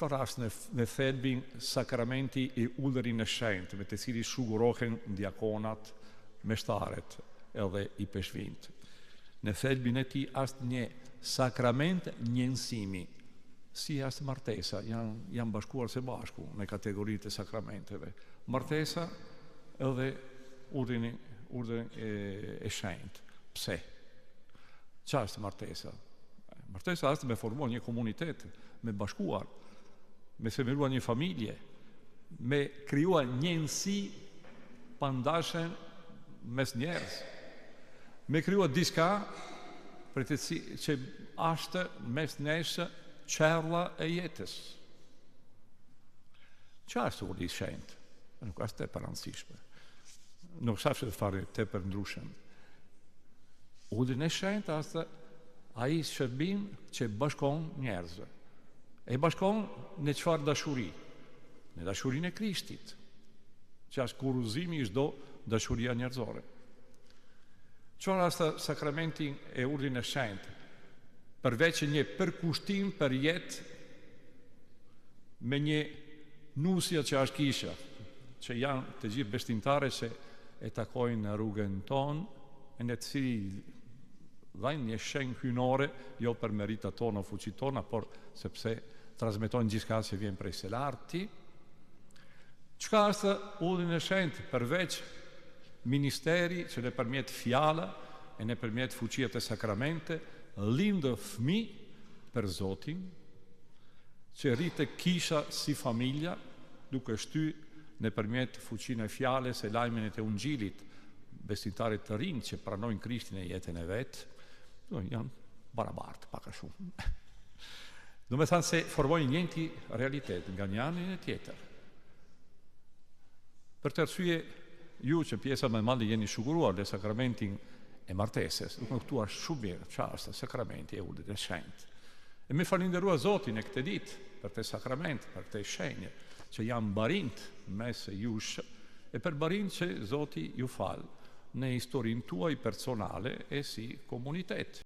çfarë është në thelbin sakramenti i udhërin e shenjtë, me të cilin shugurohen diakonat, meshtarët edhe i peshvint. Në thelbin e tij është një sakrament njësimi, si është martesa, janë bashkuar së bashku në kategoritë e sakramenteve. Martesa edhe udhëri e shenjtë. Pse? Çfarë është martesa? Martesa është me formuar një komunitet, me bashkuar, me themeluar një familje, me krijuar njësi pandashen mes njerëz, me krijuar diçka për të që është mes nesh çerlla e jetës. Çfarë është udhëri i shenjtë? Nuk është të parancishme. Nuk është të fare të përndrushëm. Udhëri i shenjtë është ai shërbim që bashkon njerëzve. E bashkon në çfarë dashuri? Në dashurinë e Krishtit, që është kuruzimi i çdo dashuria njerëzore. Çfarë është sakramenti e udhërin e shenjtë? Përveç një përkushtim për jetë me një nusja që është kisha, që janë të gjithë besimtarë që e takojnë në rrugën tonë, e në të cili dhajnë një shenjë hyjnore, jo për meritat tona, fuqit tona, por sepse transmetojnë gjithçka që vjen prej së larti. Çka është udhëri i shenjtë përveç ministeri që nëpërmjet fjala e nëpërmjet fuqia të sakramente lindë fëmijë për Zotin, që rritë kisha si familja, duke shtyr nëpërmjet fuqinë e fjalës e lajmit të Ungjillit, besimtarit të rinj që pranojnë Krishtin e jetën e vet, janë barabartë pak a shumë. Do me thënë se formojnë njëjti realitet nga një anë e tjetër. Për të arsye, ju që pjesa më e madhe jeni shuguruar në sakramentin e martesës, duke kuptuar shumë mirë çfarë është sakramenti e udhërit të shenjtë. E me falenderoj Zotin e këtë ditë për të sakrament, për këtë shenjë që janë barind mes jush e për barind që Zoti ju fal në historinë tuaj personale e si komunitet.